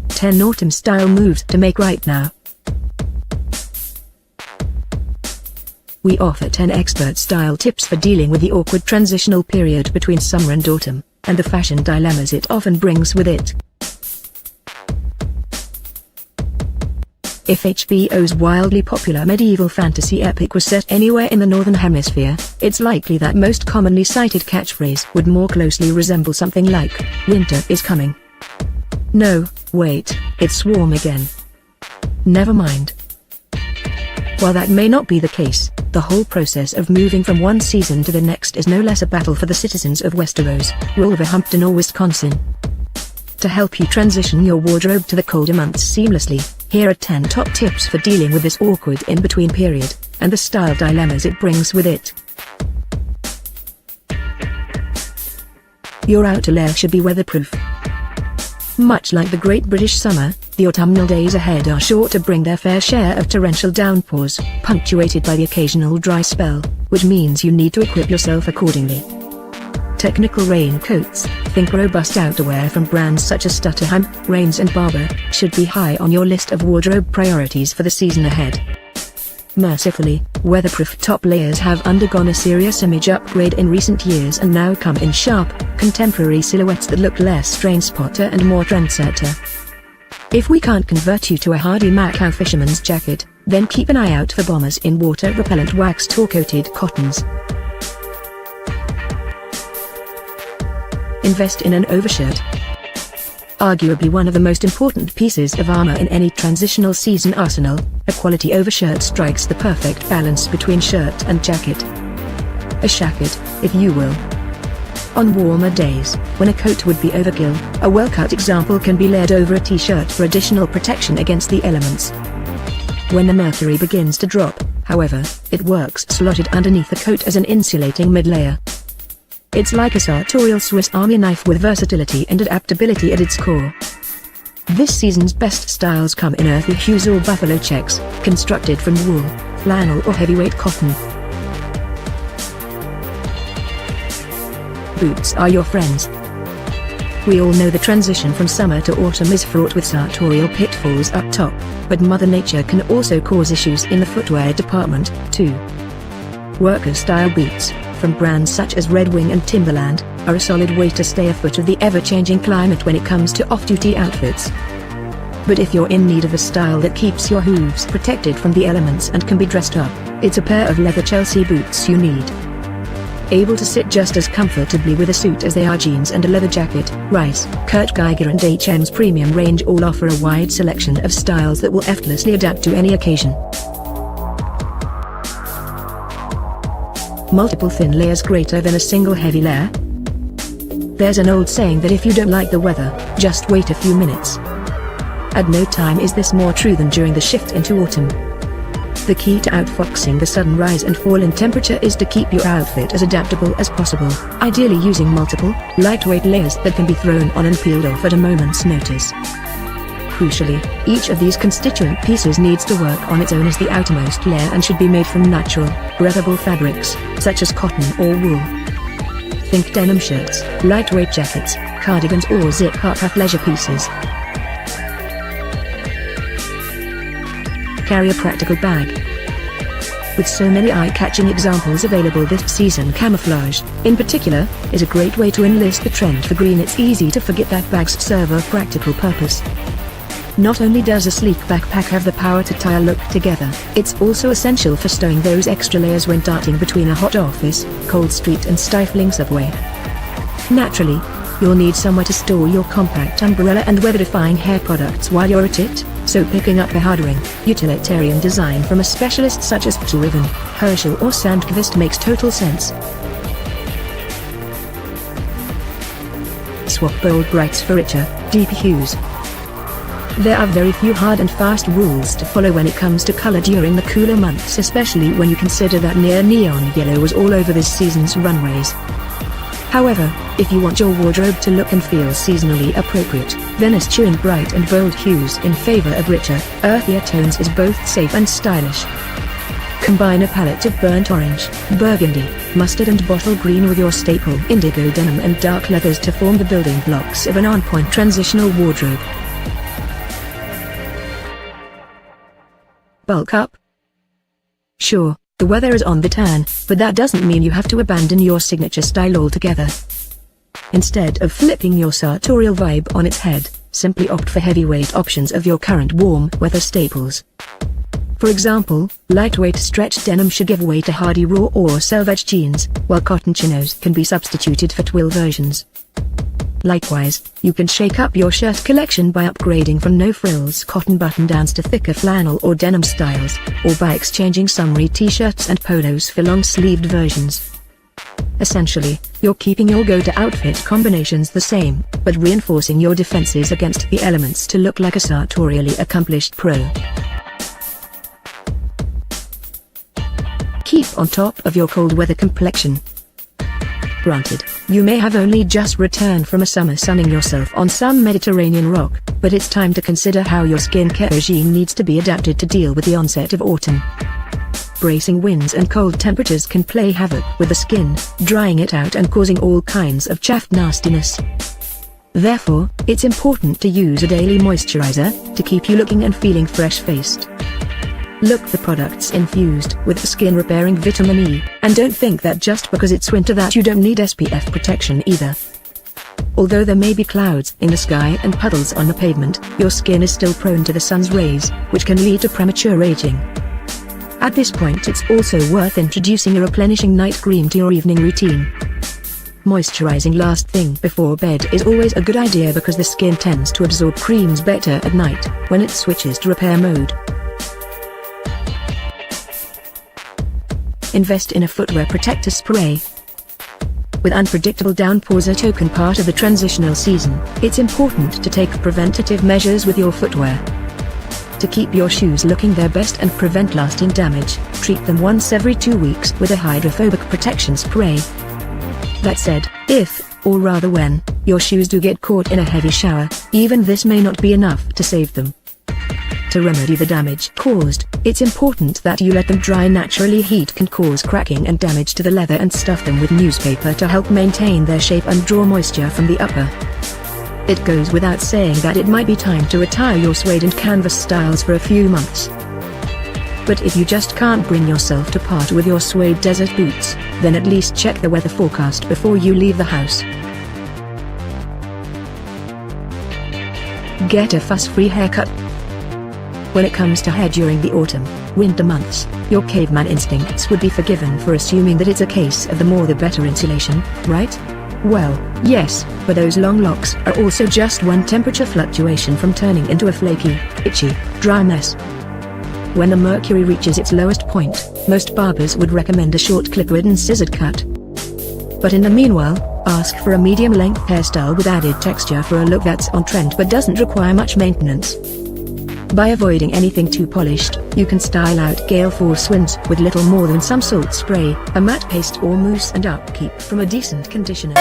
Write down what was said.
Ten autumn style moves to make right now. We offer 10 expert style tips for dealing with the awkward transitional period between summer and autumn, and the fashion dilemmas it often brings with it. If HBO's wildly popular medieval fantasy epic was set anywhere in the Northern Hemisphere, it's likely that most commonly cited catchphrase would more closely resemble something like, "Winter is coming." No, wait, it's warm again. Never mind. While that may not be the case, the whole process of moving from one season to the next is no less a battle for the citizens of Westeros, Wolverhampton or Wisconsin. To help you transition your wardrobe to the colder months seamlessly, here are 10 top tips for dealing with this awkward in-between period, and the style dilemmas it brings with it. Your outer layer should be weatherproof. Much like the Great British Summer, the autumnal days ahead are sure to bring their fair share of torrential downpours, punctuated by the occasional dry spell, which means you need to equip yourself accordingly. Technical raincoats, think robust outerwear from brands such as Stutterheim, Rains and Barber, should be high on your list of wardrobe priorities for the season ahead. Mercifully, weatherproof top layers have undergone a serious image upgrade in recent years and now come in sharp, contemporary silhouettes that look less train-spotter and more trendsetter. If we can't convert you to a hardy Macao fisherman's jacket, then keep an eye out for bombers in water-repellent waxed or coated cottons. Invest in an overshirt. Arguably one of the most important pieces of armor in any transitional season arsenal, a quality overshirt strikes the perfect balance between shirt and jacket. A shacket, if you will. On warmer days, when a coat would be overkill, a well-cut example can be layered over a t-shirt for additional protection against the elements. When the mercury begins to drop, however, it works slotted underneath the coat as an insulating mid-layer. It's like a sartorial Swiss Army knife with versatility and adaptability at its core. This season's best styles come in earthy hues or buffalo checks, constructed from wool, flannel or heavyweight cotton. Boots are your friends. We all know the transition from summer to autumn is fraught with sartorial pitfalls up top, but Mother Nature can also cause issues in the footwear department, too. Worker-style boots, from brands such as Red Wing and Timberland, are a solid way to stay afoot of the ever-changing climate when it comes to off-duty outfits. But if you're in need of a style that keeps your hooves protected from the elements and can be dressed up, it's a pair of leather Chelsea boots you need. Able to sit just as comfortably with a suit as they are jeans and a leather jacket, Rice, Kurt Geiger and H&M's premium range all offer a wide selection of styles that will effortlessly adapt to any occasion. Multiple thin layers greater than a single heavy layer? There's an old saying that if you don't like the weather, just wait a few minutes. At no time is this more true than during the shift into autumn. The key to outfoxing the sudden rise and fall in temperature is to keep your outfit as adaptable as possible, ideally using multiple, lightweight layers that can be thrown on and peeled off at a moment's notice. Crucially, each of these constituent pieces needs to work on its own as the outermost layer and should be made from natural, breathable fabrics, such as cotton or wool. Think denim shirts, lightweight jackets, cardigans or zip-up athleisure pieces. Carry a practical bag. With so many eye-catching examples available this season, camouflage, in particular, is a great way to enlist the trend for green. It's easy to forget that bags serve a practical purpose. Not only does a sleek backpack have the power to tie a look together, it's also essential for stowing those extra layers when darting between a hot office, cold street and stifling subway. Naturally, you'll need somewhere to store your compact umbrella and weather-defying hair products while you're at it, so picking up a hardware, utilitarian design from a specialist such as Riven, Herschel or Sandquist makes total sense. Swap bold brights for richer, deeper hues. There are very few hard and fast rules to follow when it comes to color during the cooler months, especially when you consider that near neon yellow was all over this season's runways. However, if you want your wardrobe to look and feel seasonally appropriate, then eschewing bright and bold hues in favor of richer, earthier tones is both safe and stylish. combine a palette of burnt orange, burgundy, mustard and bottle green with your staple indigo denim and dark leathers to form the building blocks of an on-point transitional wardrobe. Bulk up? Sure, the weather is on the turn, but that doesn't mean you have to abandon your signature style altogether. Instead of flipping your sartorial vibe on its head, simply opt for heavyweight options of your current warm weather staples. For example, lightweight stretch denim should give way to hardy raw or selvage jeans, while cotton chinos can be substituted for twill versions. Likewise, you can shake up your shirt collection by upgrading from no-frills cotton button-downs to thicker flannel or denim styles, or by exchanging summery t-shirts and polos for long-sleeved versions. Essentially, you're keeping your go-to outfit combinations the same, but reinforcing your defenses against the elements to look like a sartorially accomplished pro. Keep on top of your cold weather complexion. Granted, you may have only just returned from a summer sunning yourself on some Mediterranean rock, but it's time to consider how your skincare regime needs to be adapted to deal with the onset of autumn. Bracing winds and cold temperatures can play havoc with the skin, drying it out and causing all kinds of chapped nastiness. Therefore, it's important to use a daily moisturizer to keep you looking and feeling fresh-faced. Look for products infused with skin-repairing vitamin E, and don't think that just because it's winter that you don't need SPF protection either. Although there may be clouds in the sky and puddles on the pavement, your skin is still prone to the sun's rays, which can lead to premature aging. At this point, it's also worth introducing a replenishing night cream to your evening routine. Moisturizing last thing before bed is always a good idea because the skin tends to absorb creams better at night, when it switches to repair mode. Invest in a footwear protector spray. With unpredictable downpours a token part of the transitional season, it's important to take preventative measures with your footwear. To keep your shoes looking their best and prevent lasting damage, treat them once every 2 weeks with a hydrophobic protection spray. That said, if, or rather when, your shoes do get caught in a heavy shower, even this may not be enough to save them. To remedy the damage caused, it's important that you let them dry naturally. Heat can cause cracking and damage to the leather, and stuff them with newspaper to help maintain their shape and draw moisture from the upper. It goes without saying that it might be time to retire your suede and canvas styles for a few months. But if you just can't bring yourself to part with your suede desert boots, then at least check the weather forecast before you leave the house. Get a fuss-free haircut. When it comes to hair during the autumn, winter months, your caveman instincts would be forgiven for assuming that it's a case of the more the better insulation, right? Well, yes, but those long locks are also just one temperature fluctuation from turning into a flaky, itchy, dry mess. When the mercury reaches its lowest point, most barbers would recommend a short clippered and scissored cut. But in the meanwhile, ask for a medium-length hairstyle with added texture for a look that's on trend but doesn't require much maintenance. By avoiding anything too polished, you can style out gale force winds with little more than some salt spray, a matte paste or mousse, and upkeep from a decent conditioner.